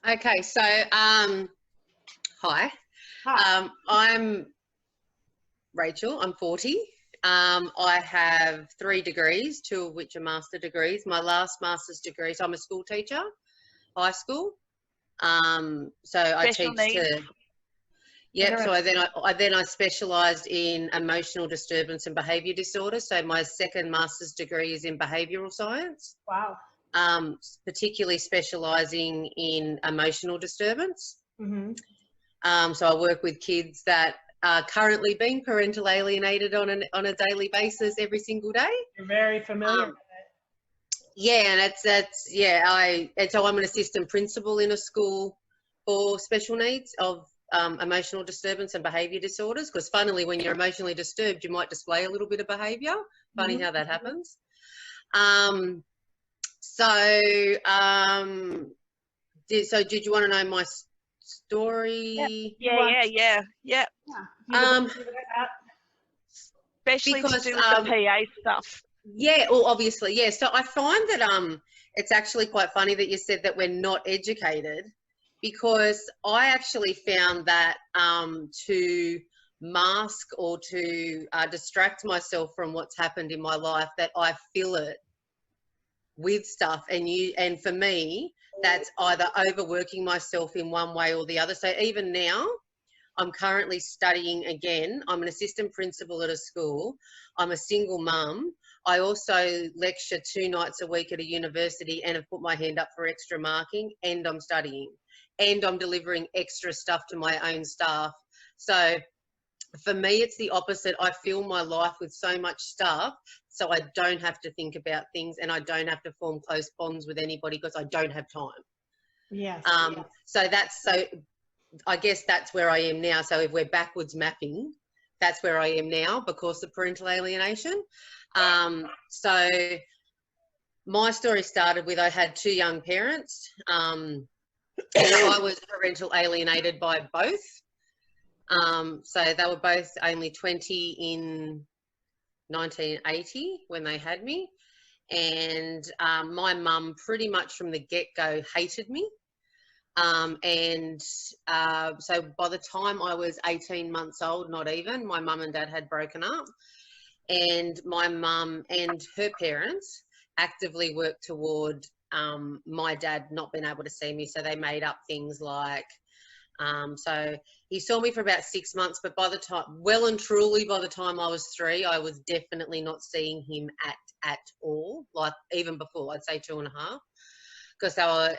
Okay, so hi. Hi. I'm Rachel. I'm 40. I have 3 degrees, 2 of which are master degrees. My last master's degree, so I'm a school teacher, high school. So I Special teach needs. to. Yep. So I specialised in emotional disturbance and behaviour disorders. So my second master's degree is in behavioural science. Wow. Particularly specialising in emotional disturbance. Mm-hmm. So I work with kids that are currently being parental alienated on a daily basis every single day. You're very familiar with it. Yeah, and so I'm an assistant principal in a school for special needs of emotional disturbance and behaviour disorders. Because funnily, when you're emotionally disturbed, you might display a little bit of behaviour. Funny how that happens. Did you want to know my story? Yeah. Especially Because, to do with the PA stuff. Yeah, well, obviously, yeah. So I find that it's actually quite funny that you said that we're not educated, because I actually found that to mask or to distract myself from what's happened in my life, that I fill it with stuff, and for me, that's either overworking myself in one way or the other. So even now, I'm currently studying again. I'm an assistant principal at a school. I'm a single mum. I also lecture 2 nights a week at a university and have put my hand up for extra marking, and I'm studying, and I'm delivering extra stuff to my own staff. So for me, it's the opposite. I fill my life with so much stuff, so I don't have to think about things, and I don't have to form close bonds with anybody because I don't have time. Yes. So I guess that's where I am now. So if we're backwards mapping, that's where I am now because of parental alienation. So my story started with, I had 2 young parents, and I was parental alienated by both. So they were both only 20 in 1980 when they had me. And my mum pretty much from the get-go hated me. So by the time I was 18 months old, not even, my mum and dad had broken up. And my mum and her parents actively worked toward my dad not being able to see me. So they made up things like, so he saw me for about 6 months, but by the time, well and truly, by the time I was 3, I was definitely not seeing him at all. Like even before, I'd say 2.5, because they were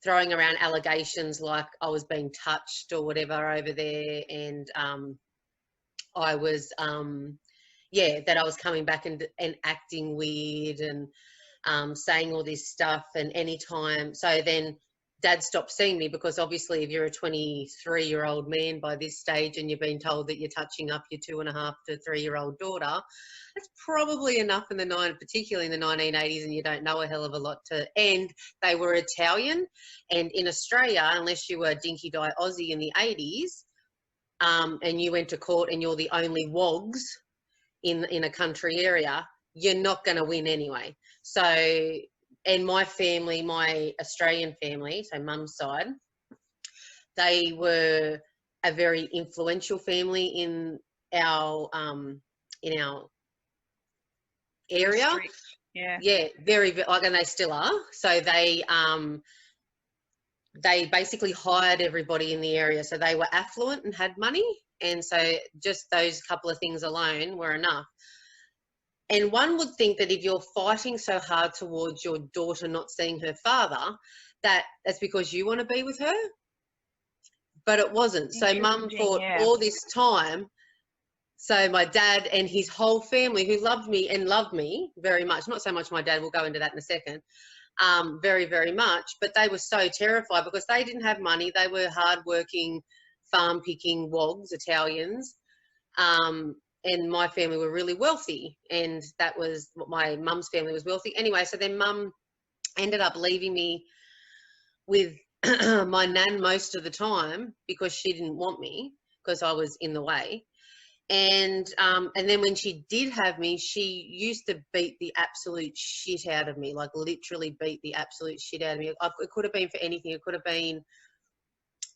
throwing around allegations like I was being touched or whatever over there, and I was that I was coming back and acting weird and saying all this stuff. And anytime, so then Dad stopped seeing me, because obviously if you're a 23-year-old man by this stage and you've been told that you're touching up your 2.5 to 3-year-old daughter, that's probably enough particularly in the 1980s, and you don't know a hell of a lot and they were Italian, and in Australia, unless you were dinky die Aussie in the 80s, and you went to court and you're the only wogs in a country area, you're not going to win anyway. So, and my family, my Australian family, so mum's side, they were a very influential family in our area. Yeah, very, like, and they still are. So they basically hired everybody in the area. So they were affluent and had money, and so just those couple of things alone were enough. And one would think that if you're fighting so hard towards your daughter not seeing her father, that's because you want to be with her. But it wasn't. So mum thought all this time, so my dad and his whole family, who loved me very much, not so much my dad, we'll go into that in a second, very, very much, but they were so terrified because they didn't have money. They were hardworking, farm-picking wogs, Italians. And my family were really wealthy, and that was what my mum's family was wealthy. Anyway, so then mum ended up leaving me with my nan most of the time because she didn't want me because I was in the way. And then when she did have me, she used to beat the absolute shit out of me, like literally beat the absolute shit out of me. It could have been for anything. It could have been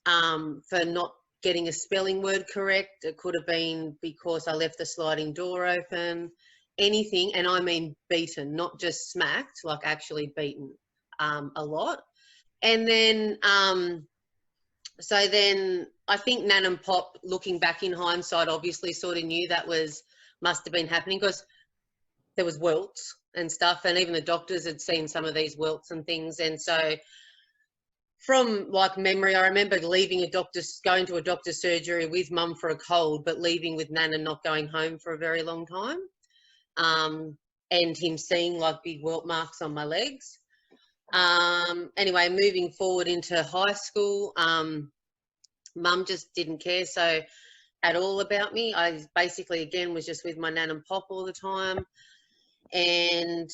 for not getting a spelling word correct. It could have been because I left the sliding door open, anything. And I mean beaten, not just smacked, like actually beaten a lot. And then, so then I think Nan and Pop, looking back in hindsight, obviously sort of knew that must have been happening, because there was welts and stuff, and even the doctors had seen some of these welts and things. And so from like memory, I remember going to a doctor's surgery with Mum for a cold, but leaving with Nan and not going home for a very long time. And him seeing like big welt marks on my legs. Anyway, moving forward into high school, Mum just didn't care at all about me. I basically, again, was just with my Nan and Pop all the time. And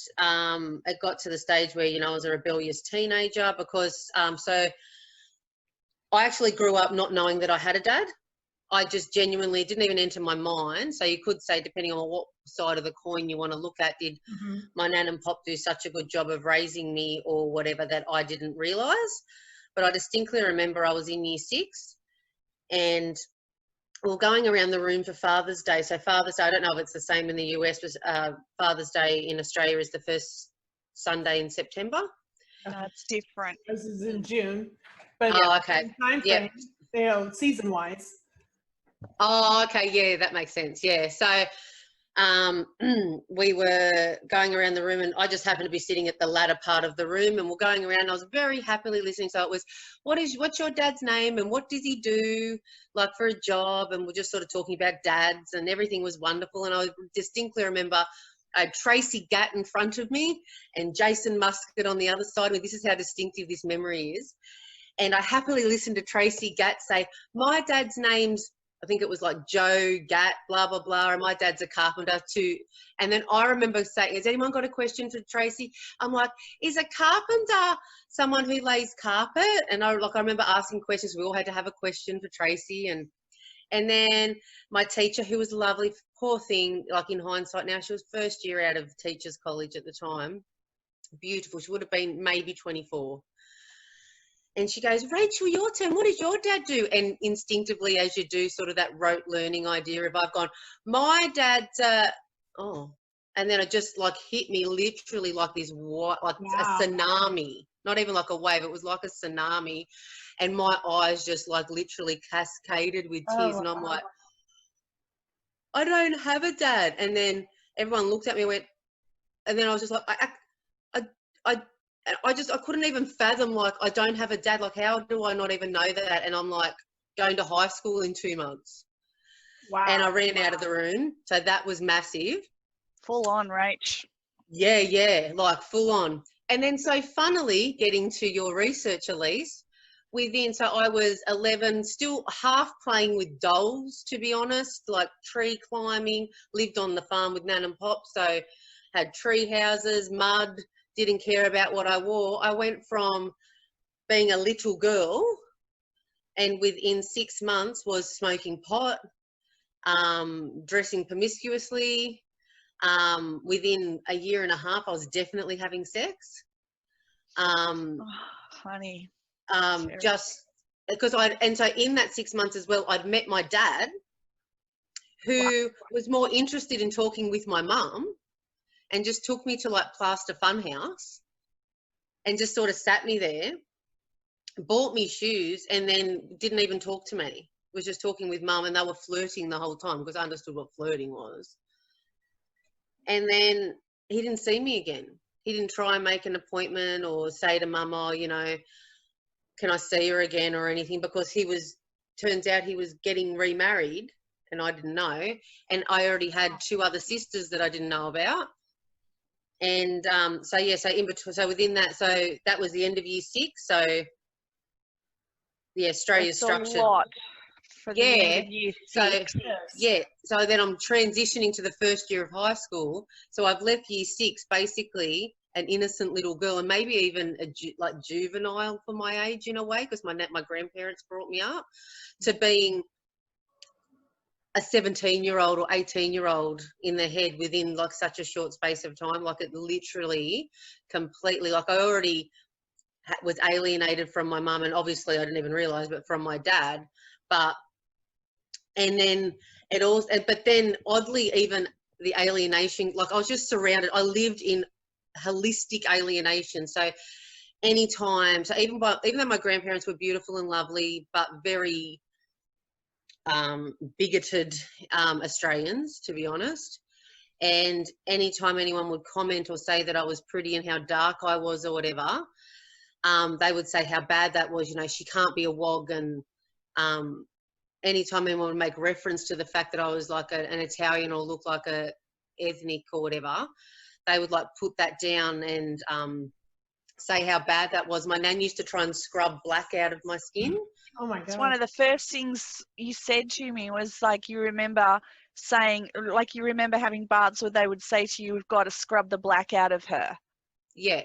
it got to the stage where, I was a rebellious teenager, because so I actually grew up not knowing that I had a dad. I just genuinely didn't even enter my mind. So you could say, depending on what side of the coin you want to look at, did my Nan and Pop do such a good job of raising me or whatever that I didn't realise? But I distinctly remember I was in year 6 and we were going around the room for Father's Day. So Father's Day, I don't know if it's the same in the US, but Father's Day in Australia is the first Sunday in September. That's different. This is in June. But okay. Time frame, season-wise. Oh, okay. Yeah, that makes sense. Yeah. So we were going around the room and I just happened to be sitting at the latter part of the room, and we're going around and I was very happily listening. So it was, what's your dad's name and what does he do like for a job? And we're just sort of talking about dads, and everything was wonderful. And I distinctly remember I had Tracy Gatt in front of me and Jason Muscat on the other side. I mean, this is how distinctive this memory is. And I happily listened to Tracy Gatt say, my dad's name's, I think it was like Joe Gatt, blah, blah, blah, and my dad's a carpenter too. And then I remember saying, has anyone got a question for Tracy? I'm like, is a carpenter someone who lays carpet? And I remember asking questions. We all had to have a question for Tracy. And then my teacher, who was lovely, poor thing, like in hindsight now, she was first year out of teachers college at the time. Beautiful. She would have been maybe 24. And she goes, Rachel, your turn. What does your dad do? And instinctively, as you do, sort of that rote learning idea, if I've gone, my dad's and then it just like hit me literally like this, like a tsunami, not even like a wave. It was like a tsunami. And my eyes just like literally cascaded with tears. And I'm like, I don't have a dad. And then everyone looked at me and went, and then I was just like, I couldn't even fathom, like, I don't have a dad. Like, how do I not even know that? And I'm like going to high school in 2 months. Wow. And I ran out of the room. So that was massive. Full on, Rach. Yeah, like full on. And then so funnily, getting to your research, Elise, so I was 11, still half playing with dolls, to be honest, like tree climbing, lived on the farm with Nan and Pop. So had tree houses, mud, didn't care about what I wore. I went from being a little girl and within 6 months was smoking pot, dressing promiscuously. Within a year and a half, I was definitely having sex. Honey. Just because and so in that 6 months as well, I'd met my dad, who was more interested in talking with my mum, and just took me to like Plaster Funhouse and just sort of sat me there, bought me shoes, and then didn't even talk to me. Was just talking with Mum, and they were flirting the whole time because I understood what flirting was. And then he didn't see me again. He didn't try and make an appointment or say to Mum, oh, can I see her again or anything, because turns out he was getting remarried and I didn't know. And I already had 2 other sisters that I didn't know about. And so in between, so within that, so that was the end of year 6. So Australia's structured. A lot for the end of year 6. So then I'm transitioning to the first year of high school. So I've left year 6 basically an innocent little girl, and maybe even like juvenile for my age in a way, because my grandparents brought me up, to being a 17-year-old or 18-year-old in the head within like such a short space of time. Like it literally completely, like I already was alienated from my mum, and obviously I didn't even realize, but from my dad. And then it also, but then oddly, even the alienation, like I was just surrounded, I lived in holistic alienation. So anytime, so even though my grandparents were beautiful and lovely, but very bigoted Australians, to be honest. And anytime anyone would comment or say that I was pretty and how dark I was or whatever, they would say how bad that was. You know, she can't be a wog. And anytime anyone would make reference to the fact that I was like an Italian or look like a ethnic or whatever, they would like put that down and say how bad that was. My nan used to try and scrub black out of my skin. Oh my God. It's one of the first things you said to me was like, you remember saying, like you remember having baths where they would say to you, we've got to scrub the black out of her. Yeah.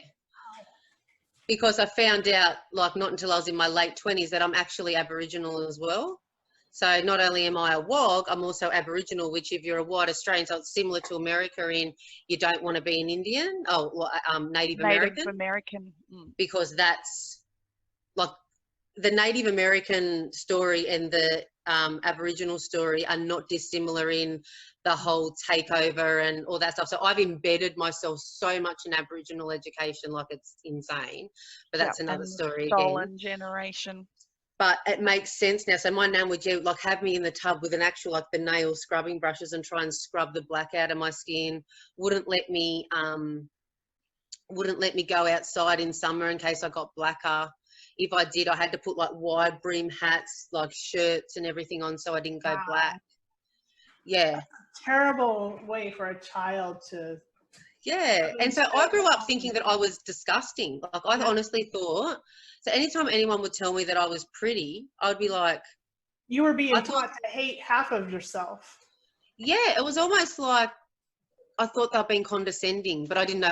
Because I found out, like not until I was in my late 20s, that I'm actually Aboriginal as well. So not only am I a WOG, I'm also Aboriginal, which if you're a white Australian, so it's similar to America in you don't want to be an Indian, Native American. Because that's like the Native American story and the Aboriginal story are not dissimilar in the whole takeover and all that stuff. So I've embedded myself so much in Aboriginal education, like it's insane. But that's another story stolen generation. But it makes sense now. So my nan would like have me in the tub with an actual like the nail scrubbing brushes and try and scrub the black out of my skin. Wouldn't let me go outside in summer in case I got blacker. If I did, I had to put like wide brim hats, like shirts and everything on so I didn't go black. Yeah. That's a terrible way for a child to. Yeah. And so I grew up thinking that I was disgusting. Like I honestly thought. So anytime anyone would tell me that I was pretty, I would be like. You were being taught to hate half of yourself. Yeah, it was almost like I thought they were being condescending, but I didn't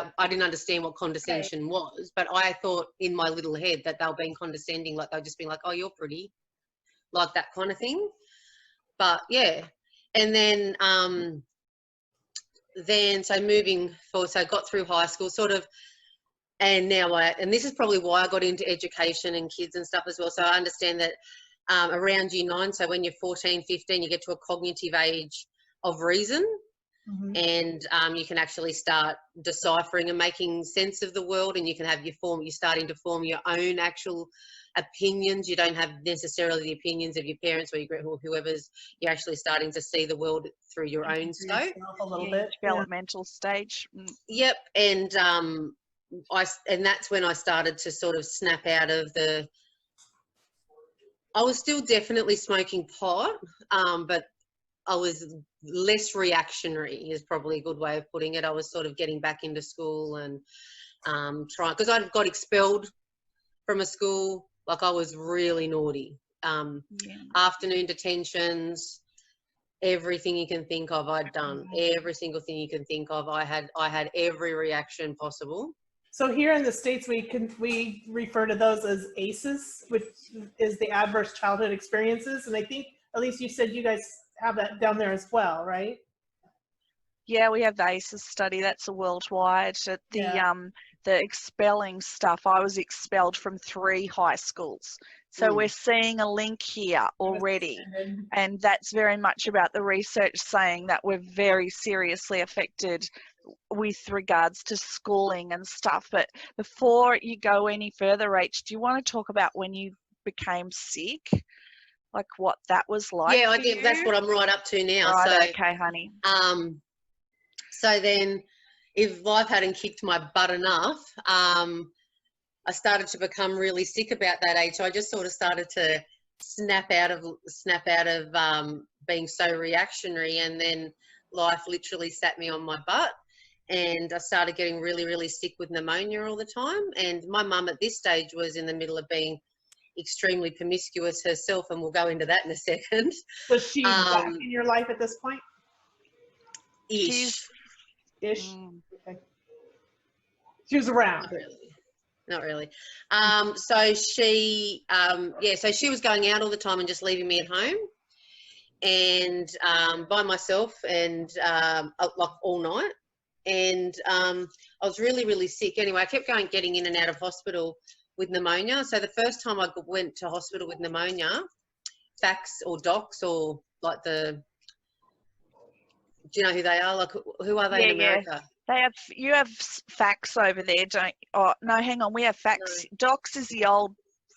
understand what condescension was. But I thought in my little head that they were being condescending, like they were just being like, "Oh, you're pretty," like that kind of thing. But yeah, and then so moving forward, so I got through high school, sort of, and now and this is probably why I got into education and kids and stuff as well. So I understand that around year 9, so when you're 14, 15, you get to a cognitive age of reason. Mm-hmm. And you can actually start deciphering and making sense of the world, and you can have you're starting to form your own actual opinions. You don't have necessarily the opinions of your parents or whoever's. You're actually starting to see the world through your own scope. A little bit. Developmental stage. Yep, and that's when I started to sort of snap out of the. I was still definitely smoking pot, but I was less reactionary is probably a good way of putting it. I was sort of getting back into school and trying, because I got expelled from a school. Like I was really naughty. Afternoon detentions, everything you can think of I'd done. Every single thing you can think of, I had every reaction possible. So here in the States, we refer to those as ACEs, which is the adverse childhood experiences. And I think, at least you said you guys have that down there as well, right? Yeah, we have the ACEs study. That's a worldwide. The expelling stuff, I was expelled from 3 high schools. So we're seeing a link here already. And that's very much about the research saying that we're very seriously affected with regards to schooling and stuff. But before you go any further, Rach, do you want to talk about when you became sick? Like what that was like? Yeah, I think that's what I'm right up to now. Right, so, okay, honey. So then, if life hadn't kicked my butt enough, I started to become really sick about that age. So I just sort of started to snap out of being so reactionary, and then life literally sat me on my butt, and I started getting really, really sick with pneumonia all the time. And my mum at this stage was in the middle of being extremely promiscuous herself, and we'll go into that in a second. Was she back in your life at this point? Ish. Okay. She was around. Not really. So she, so she was going out all the time and just leaving me at home. and by myself, and like all night. And I was really, really sick. Anyway, I kept getting in and out of hospital with pneumonia. So the first time I went to hospital with pneumonia, fax or docs or like do you know who they are? Like, who are they in America? You have fax over there, don't? Oh no, hang on. We have fax. No. Docs is the old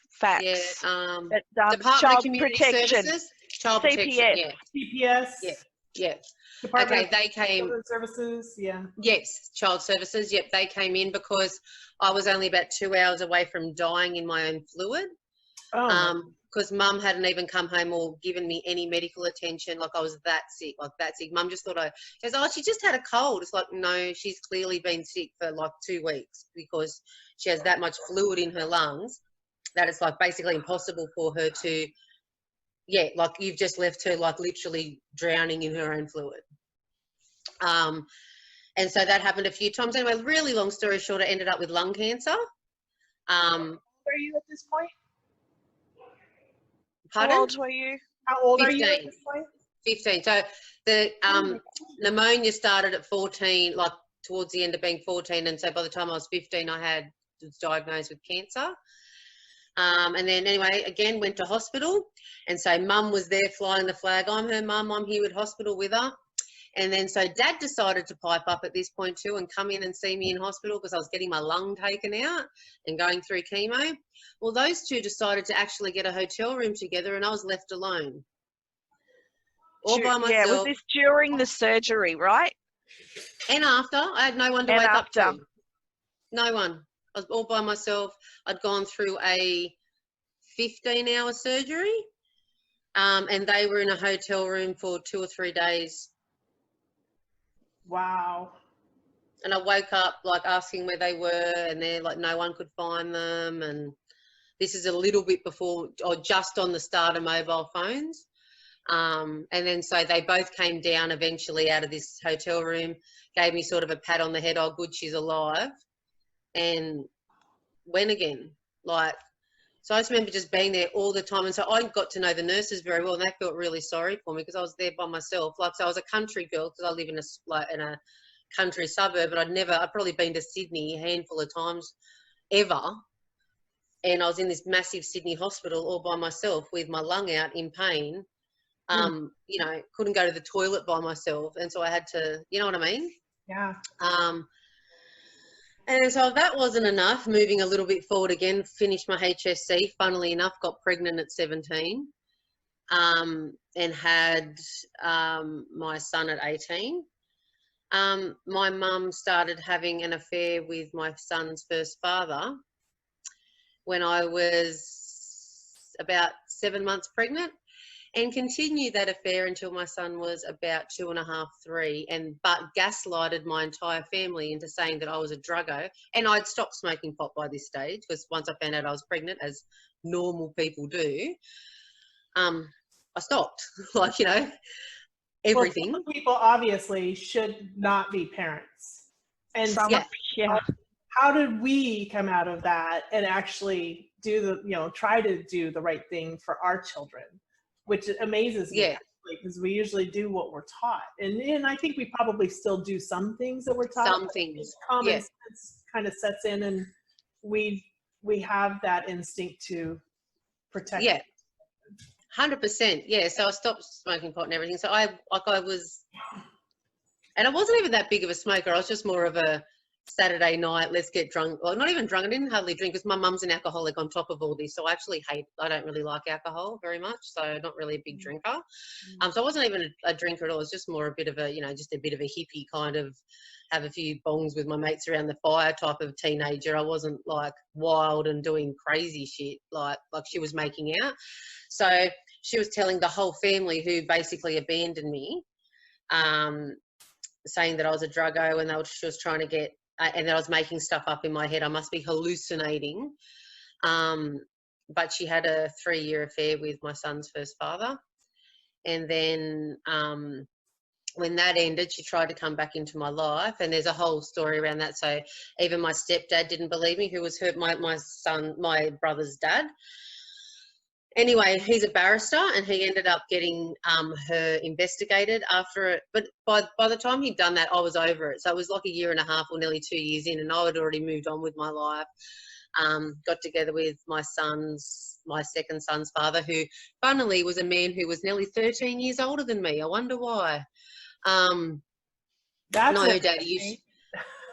fax. Yeah. Department Child of Community Protection. Services. Child CPS. Protection. Yeah. CPS. Yeah. Yeah. Department they came. Children's Services. Yeah. Yes, Child Services. Yep, they came in because I was only about 2 hours away from dying in my own fluid. Because Mum hadn't even come home or given me any medical attention. Like, I was that sick, Mum just thought she goes, oh, she just had a cold. It's like, no, she's clearly been sick for like 2 weeks because she has that much fluid in her lungs that it's like basically impossible for her to, like you've just left her like literally drowning in her own fluid. And so that happened a few times. Anyway, really long story short, I ended up with lung cancer. How old are you at this point? Pardon? How old were you? How old 15. are you at this point? 15. So the pneumonia started at 14, like towards the end of being 14. And so by the time I was 15, I was diagnosed with cancer. And then anyway, again, went to hospital. And so Mum was there flying the flag. I'm her mum. I'm here at hospital with her. And then so Dad decided to pipe up at this point too and come in and see me in hospital because I was getting my lung taken out and going through chemo. Well, those two decided to actually get a hotel room together and I was left alone. All by myself. Yeah, was this during the surgery, right? And after. I had no one to wake up to. No one. I was all by myself. I'd gone through a 15-hour surgery and they were in a hotel room for 2 or 3 days. Wow. And I woke up like asking where they were and they're like no one could find them, and this is a little bit before or just on the start of mobile phones. And then so they both came down eventually out of this hotel room, gave me sort of a pat on the head, oh good, she's alive, and went again. Like, so I just remember just being there all the time. And so I got to know the nurses very well and they felt really sorry for me because I was there by myself. Like, so I was a country girl because I live in a country suburb, but I'd probably been to Sydney a handful of times ever. And I was in this massive Sydney hospital all by myself with my lung out in pain. You know, couldn't go to the toilet by myself. And so I had to, you know what I mean? Yeah. And so that wasn't enough, moving a little bit forward again, finished my HSC, funnily enough, got pregnant at 17 and had my son at 18. My mum started having an affair with my son's first father when I was about 7 months pregnant, and continued that affair until my son was about 2.5, 3, but gaslighted my entire family into saying that I was a druggo. And I'd stopped smoking pot by this stage because once I found out I was pregnant, as normal people do, I stopped. Like, you know, everything. Well, people obviously should not be parents. And how did we come out of that and actually try to do the right thing for our children? Which amazes me, because we usually do what we're taught. And I think we probably still do some things that we're taught. Some things. Common sense kind of sets in, and we have that instinct to protect. Yeah, 100%. Yeah, so I stopped smoking pot and everything. So I wasn't even that big of a smoker. I was just more of a Saturday night, let's get drunk. Well, not even drunk. I didn't hardly drink because my mum's an alcoholic on top of all this. So I don't really like alcohol very much. So not really a big drinker. So I wasn't even a drinker at all. It was just more a bit of a, just a bit of a hippie kind of have a few bongs with my mates around the fire type of teenager. I wasn't like wild and doing crazy shit like she was making out. So she was telling the whole family, who basically abandoned me, saying that I was a druggo and she was trying to get, and that I was making stuff up in my head. I must be hallucinating. But she had a 3-year affair with my son's first father. And then when that ended, she tried to come back into my life. And there's a whole story around that. So even my stepdad didn't believe me, who was my brother's dad. Anyway, he's a barrister, and he ended up getting her investigated after it. But by the time he'd done that, I was over it. So it was like 1.5 years or nearly 2 years in, and I had already moved on with my life. Got together with my second son's father, who funnily was a man who was nearly 13 years older than me. I wonder why. That's no daddy issues.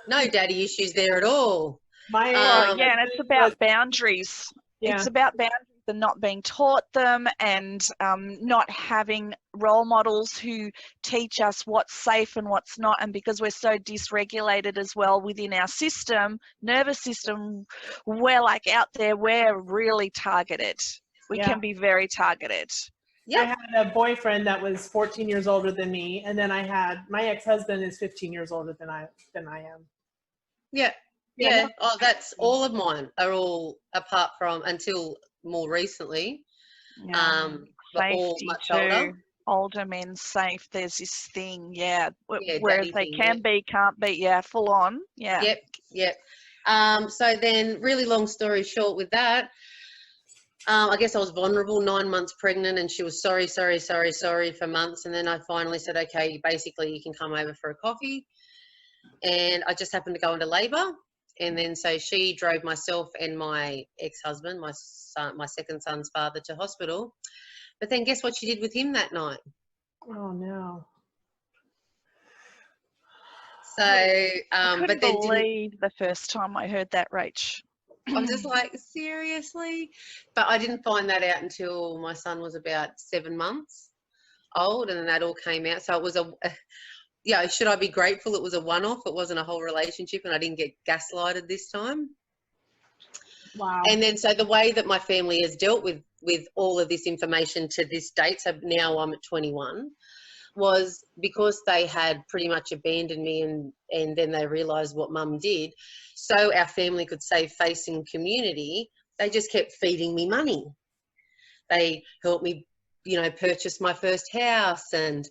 No daddy issues there at all. And it's about boundaries. Yeah. It's about boundaries and not being taught them, and not having role models who teach us what's safe and what's not. And because we're so dysregulated as well within our nervous system, we're like out there, we're really targeted. We can be very targeted. I had a boyfriend that was 14 years older than me, and then I had my ex-husband is 15 years older than I am. Yeah. Oh, that's all of mine are all apart from until more recently. But all much older men safe. There's this thing, whereas they can be, can't be, full on. Yep. So then, really long story short with that, I guess I was vulnerable, 9 months pregnant, and she was sorry for months. And then I finally said, okay, basically you can come over for a coffee. And I just happened to go into labour. And then so she drove myself and my ex-husband, my second son's father, to hospital. But then guess what she did with him that night? Oh, no. So, I couldn't believe the first time I heard that, Rach. I'm just like, seriously? But I didn't find that out until my son was about 7 months old, and then that all came out. So it was should I be grateful it was a one-off? It wasn't a whole relationship, and I didn't get gaslighted this time. Wow. And then so the way that my family has dealt with all of this information to this date, so now I'm at 21, was because they had pretty much abandoned me, and then they realised what mum did. So our family could save face in community. They just kept feeding me money. They helped me, purchase my first house, and,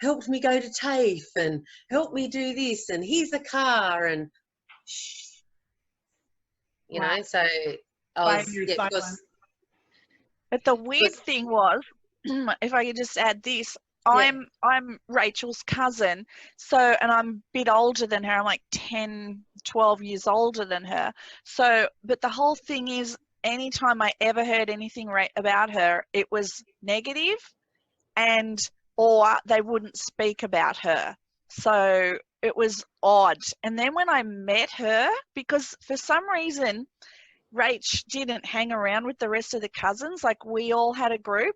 helped me go to TAFE, and helped me do this, and here's a car, and so I was, but the weird thing was, if I could just add this, I'm Rachel's cousin, and I'm a bit older than her. I'm like 10, 12 years older than her. So, but the whole thing is, anytime I ever heard anything about her, it was negative, or they wouldn't speak about her. So it was odd. And then when I met her, because for some reason, Rach didn't hang around with the rest of the cousins, like we all had a group,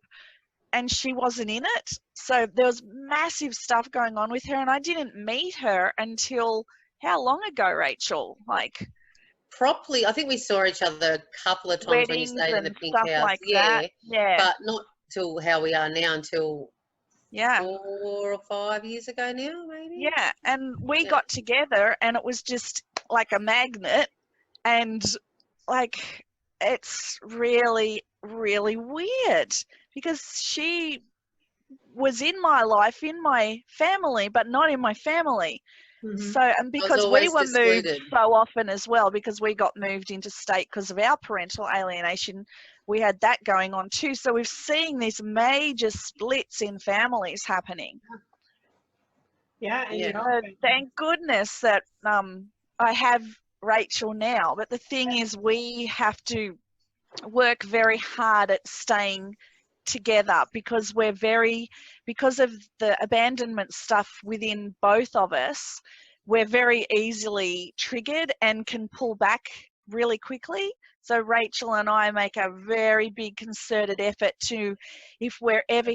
and she wasn't in it. So there was massive stuff going on with her, and I didn't meet her until how long ago, Rachel? Like properly, I think we saw each other a couple of times when you stayed in the pink house. Like that. But not till how we are now, until 4 or 5 years ago now, maybe. Yeah, and we got together, and it was just like a magnet, and like it's really, really weird because she was in my life, in my family, but not in my family. Mm-hmm. So, and because we were moved so often as well, because we got moved into state because of our parental alienation, we had that going on too. So we've seen these major splits in families happening. Thank goodness that I have Rachel now. But the thing is, we have to work very hard at staying together because because of the abandonment stuff within both of us, we're very easily triggered and can pull back really quickly. So Rachel and I make a very big concerted effort to, if we're ever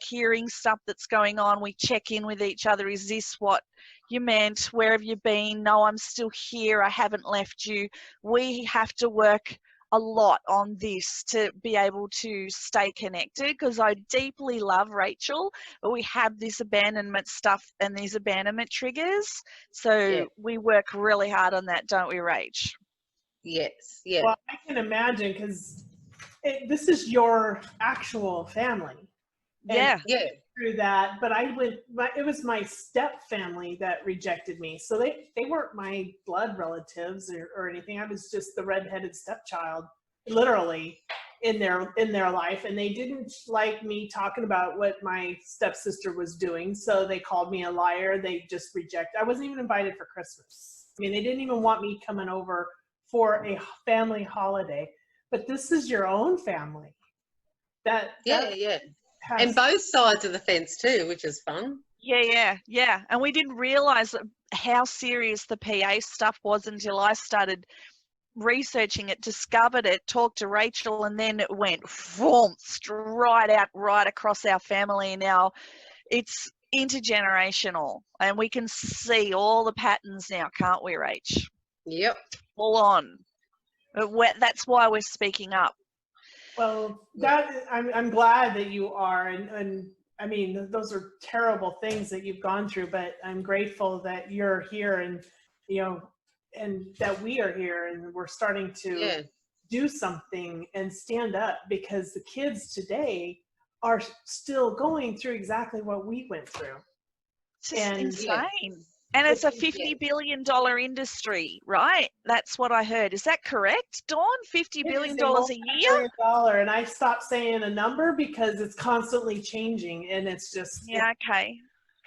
hearing stuff that's going on, we check in with each other. Is this what you meant? Where have you been? No, I'm still here. I haven't left you. We have to work a lot on this to be able to stay connected, because I deeply love Rachel, but we have this abandonment stuff and these abandonment triggers. So we work really hard on that, don't we, Rach? Yes. Yeah. Well, I can imagine, because this is your actual family. And through that, but it was my step family that rejected me. So they weren't my blood relatives or anything. I was just the redheaded stepchild. literally in their life, and they didn't like me talking about what my stepsister was doing, so they called me a liar. They just rejected. I wasn't even invited for Christmas. I mean, they didn't even want me coming over for a family holiday. But this is your own family. Yeah. And both sides of the fence too, which is fun. Yeah. And we didn't realise how serious the PA stuff was until I started researching it, discovered it, talked to Rachael, and then it went right across our family. Now it's intergenerational, and we can see all the patterns now, can't we, Rach? Yep. Full on. That's why we're speaking up. Well, I'm glad that you are, and I mean, those are terrible things that you've gone through, but I'm grateful that you're here, and and that we are here, and we're starting to do something and stand up, because the kids today are still going through exactly what we went through. It's just insane. And it's a $50 billion industry, right? That's what I heard. Is that correct, Dawn? $50 billion a year? And I stopped saying a number because it's constantly changing, and it's just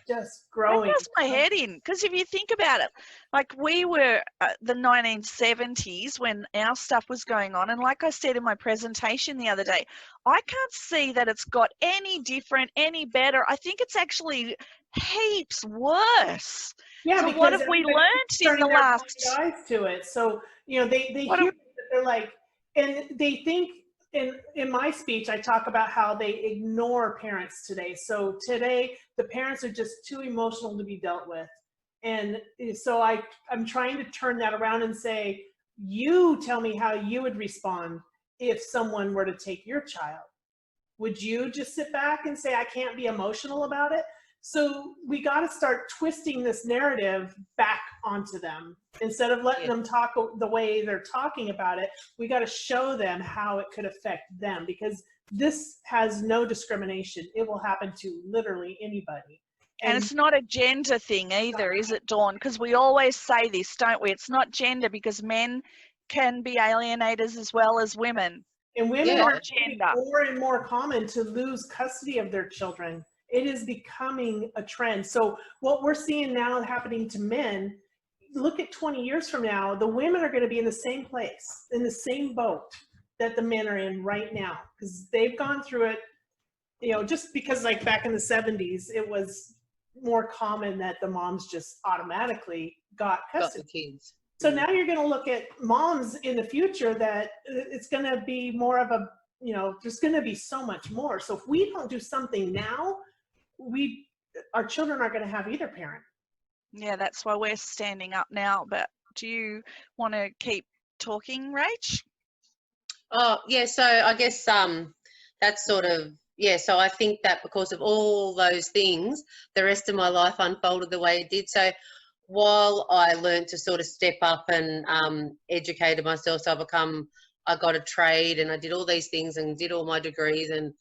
just growing. That does my head in, because if you think about it, like we were the 1970s when our stuff was going on, and like I said in my presentation the other day, I can't see that it's got any different, any better. I think it's actually heaps worse. Yeah, so what have we learned in the last eyes to it? So they hear it, they're like, and they think. In my speech, I talk about how they ignore parents today. So today, the parents are just too emotional to be dealt with. And so I'm trying to turn that around and say, you tell me how you would respond if someone were to take your child. Would you just sit back and say, I can't be emotional about it? So we got to start twisting this narrative back onto them. Instead of letting them talk the way they're talking about it, we got to show them how it could affect them, because this has no discrimination. It will happen to literally anybody. And it's not a gender thing either, is it, Dawn? Because we always say this, don't we? It's not gender, because men can be alienators as well as women. And women are more and more common to lose custody of their children. It is becoming a trend. So what we're seeing now happening to men, look at 20 years from now, the women are going to be in the same place, in the same boat that the men are in right now, because they've gone through it, just because like back in the 70s, it was more common that the moms just automatically got custody. Got the kids. So now you're going to look at moms in the future that it's going to be more of a, there's going to be so much more. So if we don't do something now, our children aren't going to have either parent. Yeah, that's why we're standing up now. But do you want to keep talking, Rach? Oh, yeah. So I guess that's sort of, so I think that because of all those things, the rest of my life unfolded the way it did. So while I learned to sort of step up and educated myself, so I got a trade, and I did all these things and did all my degrees, and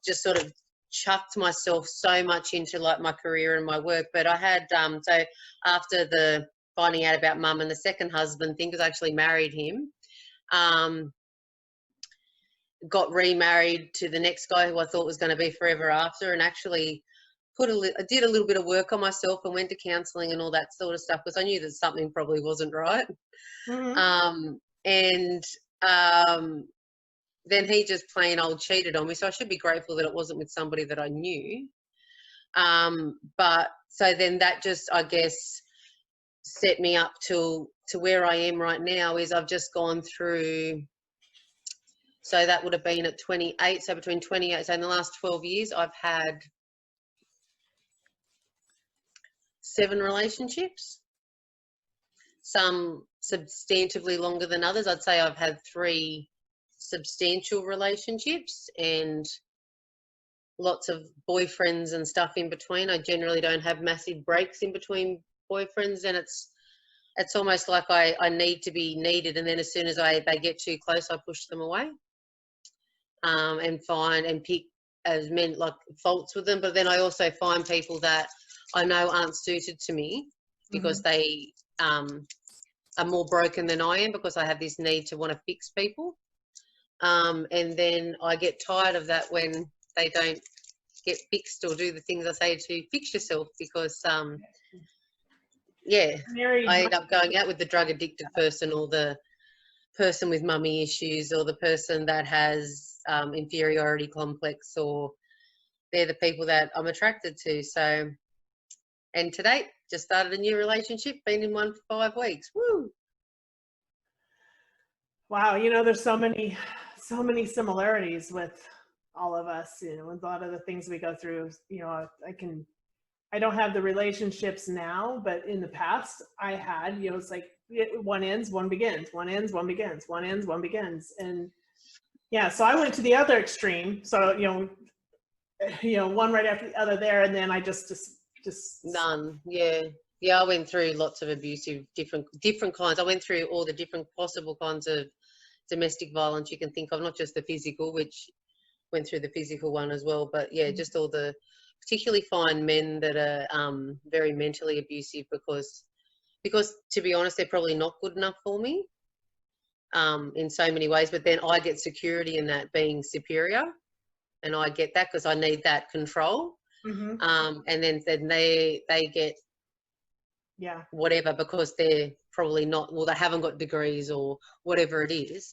just sort of chucked myself so much into like my career and my work. But I had so after the finding out about mum and the second husband thing, because I actually married him, got remarried to the next guy who I thought was going to be forever after, and actually I did a little bit of work on myself and went to counselling and all that sort of stuff, because I knew that something probably wasn't right. Then he just plain old cheated on me. So I should be grateful that it wasn't with somebody that I knew. But so then that just, I guess, set me up to where I am right now. Is I've just gone through, so that would have been at 28. So between 28, so in the last 12 years, I've had 7 relationships. Some substantively longer than others. I'd say I've had 3 substantial relationships and lots of boyfriends and stuff in between. I generally don't have massive breaks in between boyfriends, and it's almost like I need to be needed, and then as soon as they get too close, I push them away, and find and pick as men like faults with them. But then I also find people that I know aren't suited to me because they are more broken than I am, because I have this need to want to fix people. And then I get tired of that when they don't get fixed or do the things I say to fix yourself, because I end up going out with the drug addicted person, or the person with mummy issues, or the person that has inferiority complex, or they're the people that I'm attracted to. So, and to date, just started a new relationship, been in one for 5 weeks. Woo! Wow, you know, there's so many similarities with all of us, you know, with a lot of the things we go through. You know, I don't have the relationships now, but in the past I had, you know, it's like one ends, one begins, one ends, one begins, one ends, one begins. And yeah, so I went to the other extreme. So, you know, one right after the other there. And then I just none. Yeah, I went through lots of abusive, different kinds. I went through all the different possible kinds of domestic violence you can think of, not just the physical, which went through the physical one as well, but yeah, just all the, particularly find men that are very mentally abusive, because to be honest, they're probably not good enough for me in so many ways, but then I get security in that, being superior, and I get that because I need that control. And then they get whatever, because they're probably not, well, they haven't got degrees or whatever it is.